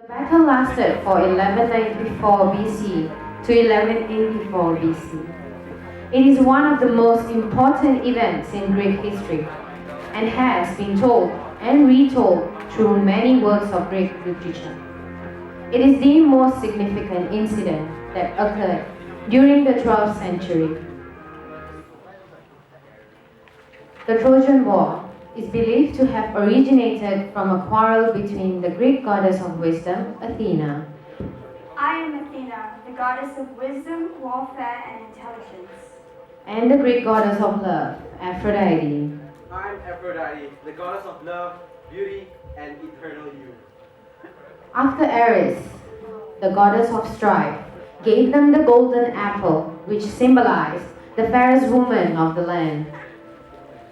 The battle lasted for 1194 BC to 1184 BC. It is one of the most important events in Greek history and has been told and retold through many works of Greek literature. It is the most significant incident that occurred during the 12th century. The Trojan War is believed to have originated from a quarrel between the Greek goddess of wisdom, Athena. I am Athena, the goddess of wisdom, warfare, and intelligence. And the Greek goddess of love, Aphrodite. I'm Aphrodite, the goddess of love, beauty, and eternal youth. After Ares, the goddess of strife, gave them the golden apple, which symbolized the fairest woman of the land.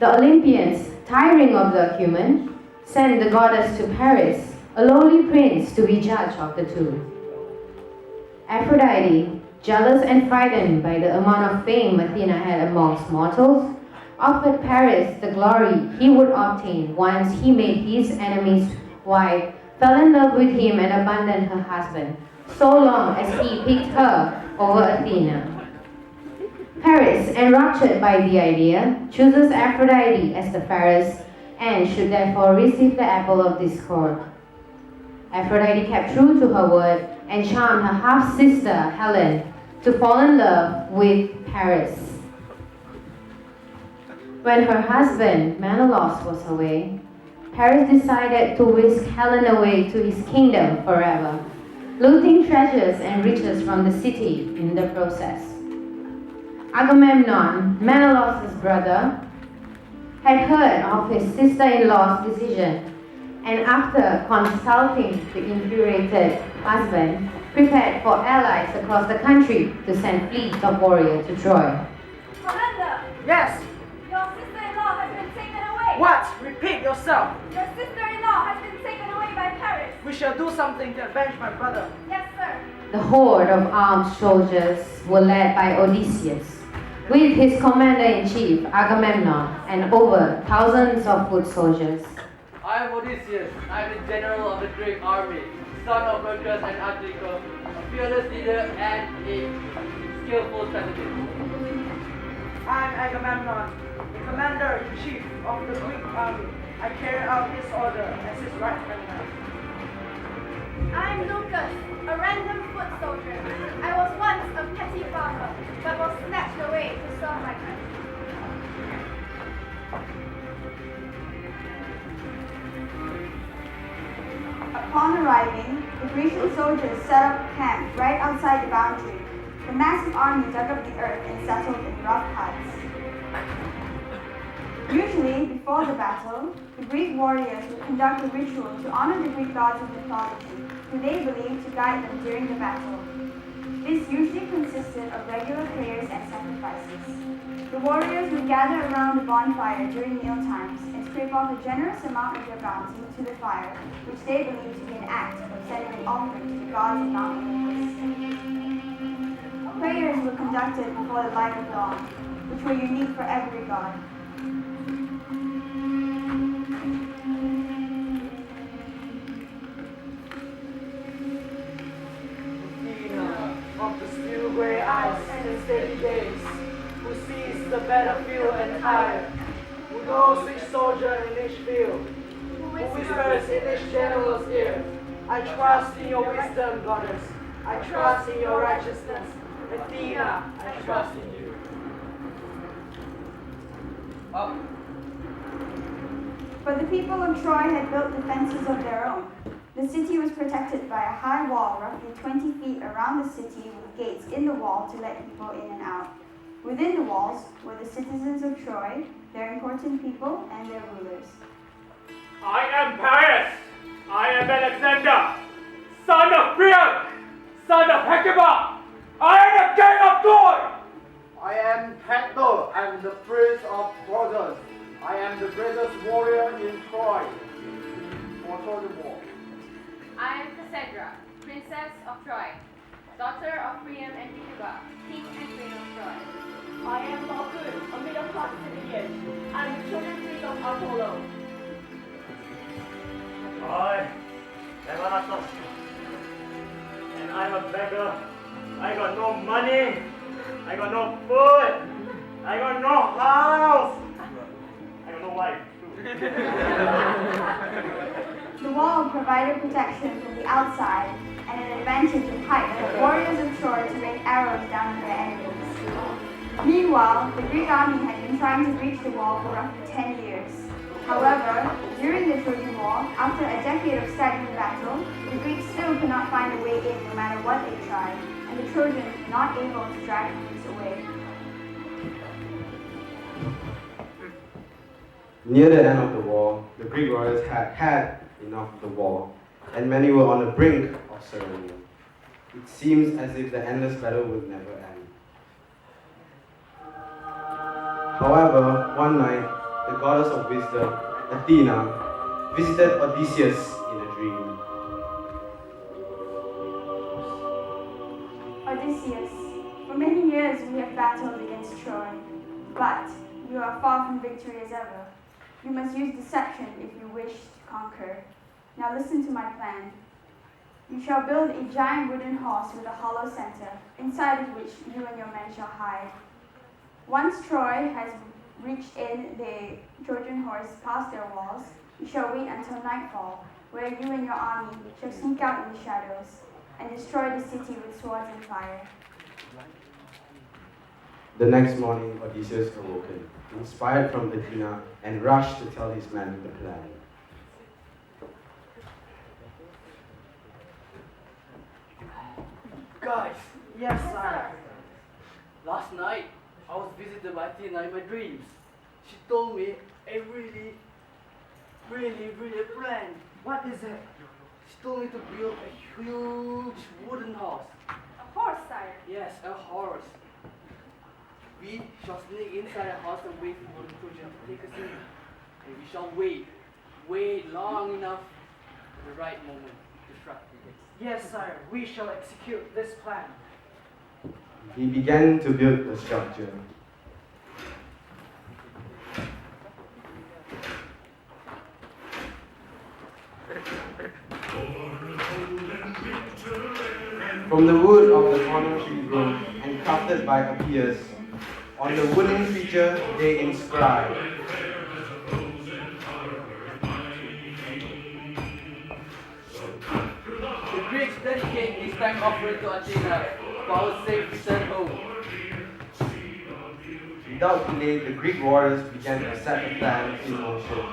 The Olympians, tiring of the argument, sent the goddess to Paris, a lowly prince, to be judge of the two. Aphrodite, jealous and frightened by the amount of fame Athena had amongst mortals, offered Paris the glory he would obtain once he made his enemy's wife, fell in love with him and abandoned her husband, so long as he picked her over Athena. Paris, enraptured by the idea, chooses Aphrodite as the fairest and should therefore receive the apple of discord. Aphrodite kept true to her word and charmed her half-sister Helen to fall in love with Paris. When her husband Menelaus was away, Paris decided to whisk Helen away to his kingdom forever, looting treasures and riches from the city in the process. Agamemnon, Menelaus' brother, had heard of his sister-in-law's decision and after consulting the infuriated husband, prepared for allies across the country to send fleets of warriors to Troy. Commander! Yes! Your sister-in-law has been taken away! What? Repeat yourself! Your sister-in-law has been taken away by Paris! We shall do something to avenge my brother. Yes, sir. The horde of armed soldiers were led by Odysseus, with his commander-in-chief Agamemnon and over thousands of foot soldiers. I am Odysseus. I am the general of the Greek army, son of Hercules and Attica, a fearless leader and a skillful strategist. I am Agamemnon, the commander-in-chief of the Greek army. I carry out his order as his right hand man. I am Lucas, a random foot soldier. I was once a petty farmer, but was snatched away to serve my country. Upon arriving, the Grecian soldiers set up camp right outside the boundary. The massive army dug up the earth and settled in rough huts. Usually, before the battle, the Greek warriors would conduct a ritual to honor the Greek gods of mythology, who they believed to guide them during the battle. This usually consisted of regular prayers and sacrifices. The warriors would gather around the bonfire during mealtimes and scrape off a generous amount of their bounty to the fire, which they believed to be an act of sending an offering to the gods of Mount Olympus. Prayers were conducted before the light of dawn, which were unique for every god. Athena, of the still grey eyes and the steady gaze, who sees the battlefield entire, who knows which soldier in each field, who whispers in each general's ear, I trust in your wisdom, goddess. I trust in your righteousness. Athena, I trust in you. Up. But the people of Troy had built defenses of their own. The city was protected by a high wall roughly 20 feet around the city with gates in the wall to let people in and out. Within the walls were the citizens of Troy, their important people, and their rulers. I am Paris. I am Alexander, son of Priam, son of Hecuba. I am the king of Troy. I am Hector, and the prince of Trojan. I am the greatest warrior in Troy for Trojan War. I am Cassandra, princess of Troy, daughter of Priam and Hecuba, king and queen of Troy. I am Balkun, a middle-class civilian. I am the children queen of Apollo. I am Anastas, I'm a beggar. I got no money. I got no food. I got no house. I got no wife, too. The wall provided protection from the outside and an advantage in height for the warriors of Troy to rain arrows down at their enemies. Meanwhile, the Greek army had been trying to breach the wall for roughly 10 years. However, during the Trojan War, after a decade of stagnant battle, the Greeks still could not find a way in no matter what they tried, and the Trojans were not able to drive the Greeks away. Near the end of the war, the Greek warriors had had enough of the war, and many were on the brink of surrender. It seems as if the endless battle would never end. However, one night, the goddess of wisdom, Athena, visited Odysseus in a dream. Odysseus, for many years we have battled against Troy, but you are far from victory as ever. You must use deception if you wish to conquer. Now listen to my plan. You shall build a giant wooden horse with a hollow center, inside of which you and your men shall hide. Once Troy has reached in the Trojan horse past their walls, you shall wait until nightfall, where you and your army shall sneak out in the shadows and destroy the city with swords and fire. The next morning, Odysseus awoken, inspired from Athena, and rushed to tell his men the plan. Guys, Yes, sire. last night I was visited by Athena in my dreams. She told me a really plan. What is it? She told me to build a huge wooden horse. A horse, sire. Yes, a horse. We shall sneak inside the house and wait for the Trojan to take us in. And we shall wait long enough for the right moment to strike the gates. Yes, sire. We shall execute this plan. He began to build the structure. From the wood of the corner tree grove and crafted by Appius, on the wooden feature they inscribed, The Greeks dedicate this thank offering to Athena for our safe return home. Without delay, the Greek warriors began to set the plan in motion.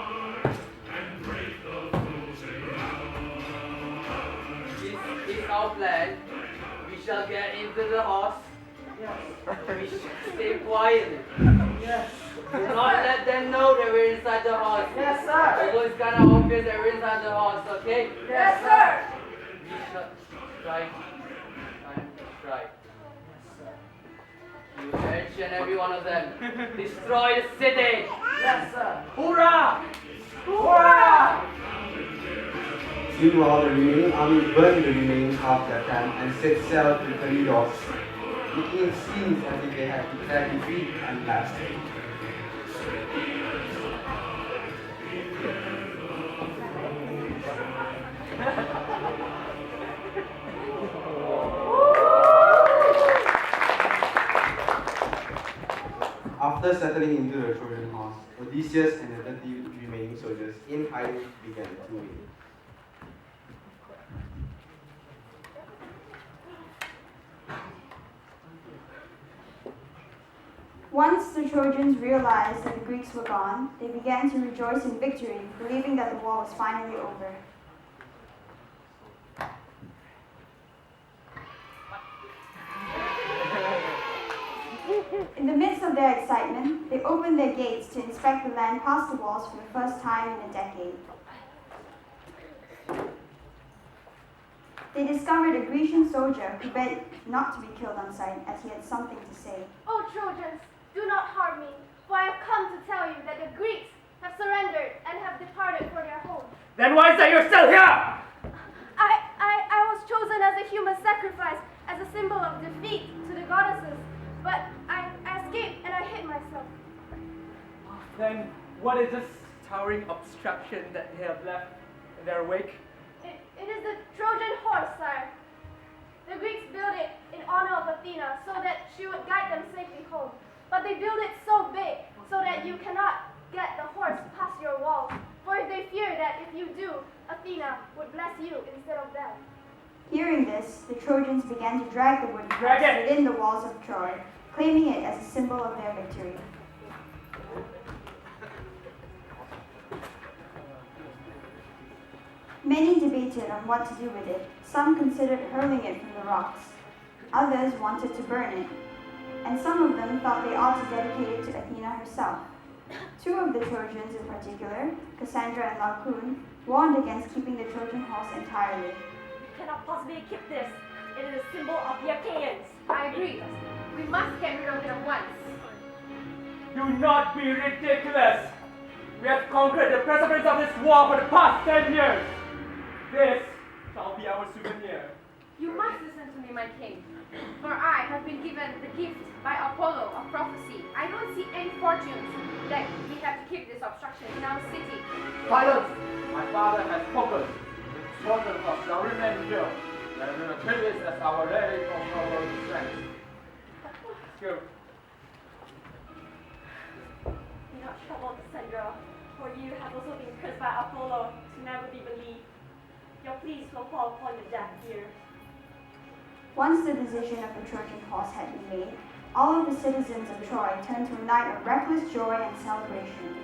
This is our plan. We shall get into the horse. Yes. We shall stay quietly. Yes. Do not let them know that we're inside the horse. Yes, sir. Although it's kind of obvious that we're inside the horse, okay? Yes, sir. We shall strike and strike. You each and every one of them. Destroy the city. Yes, sir. Hoorah! Hoorah! Meanwhile, the remaining army burned the remaining half their camp and set sail to Periodos, making it seem as if they had declared defeat and last. After settling into the Trojan horse, Odysseus and the 30 remaining soldiers in hiding began to wait. Once the Trojans realized that the Greeks were gone, they began to rejoice in victory, believing that the war was finally over. In the midst of their excitement, they opened their gates to inspect the land past the walls for the first time in a decade. They discovered a Grecian soldier who begged not to be killed on sight as he had something to say. O Trojans, do not harm me, for I have come to tell you that the Greeks have surrendered and have departed for their home. Then why is that you're still here? I was chosen as a human sacrifice, as a symbol of defeat to the goddesses, but I escaped and I hid myself. Then what is this towering obstruction that they have left in their wake? It is the Trojan horse, sire. The but they build it so big so that you cannot get the horse past your walls. For they fear that if you do, Athena would bless you instead of them. Hearing this, the Trojans began to drag the wooden Drag horse it. within the walls of Troy, claiming it as a symbol of their victory. Many debated on what to do with it. Some considered hurling it from the rocks. Others wanted to burn it. And some of them thought they ought to dedicate it to Athena herself. Two of the Trojans in particular, Cassandra and Laocoon, warned against keeping the Trojan horse entirely. We cannot possibly keep this. It is a symbol of the Achaeans. I agree. We must get rid of it at once. Do not be ridiculous. We have conquered the precipice of this war for the past 10 years. This shall be our souvenir. You must listen to me, my king. For I have been given the gift by Apollo of prophecy. I don't see any fortunes that we have to keep this obstruction in our city. Silence! My father has spoken. The children shall remain here, and we will treat this as our relic of our strength. Go. Do not trouble Cassandra, for you have also been cursed by Apollo to never be believed. Your pleas will fall upon your deaf ear. Once the decision of the Trojan horse had been made, all of the citizens of Troy turned to a night of reckless joy and celebration.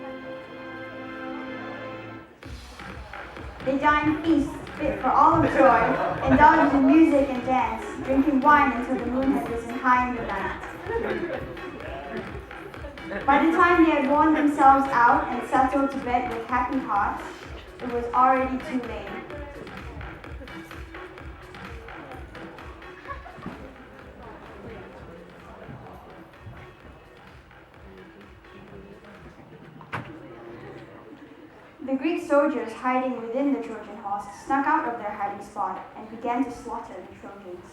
They dined feasts fit for all of Troy, indulged in music and dance, drinking wine until the moon had risen high in the night. By the time they had worn themselves out and settled to bed with happy hearts, it was already too late. The Greek soldiers hiding within the Trojan horse snuck out of their hiding spot and began to slaughter the Trojans.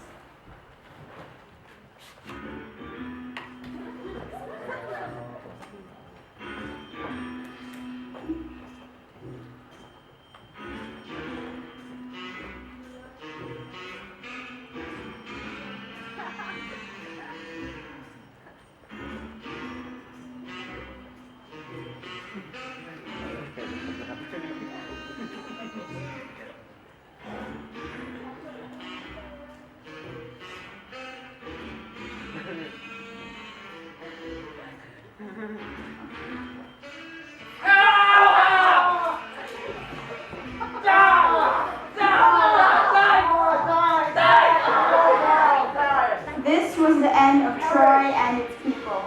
This was the end of Troy and its people.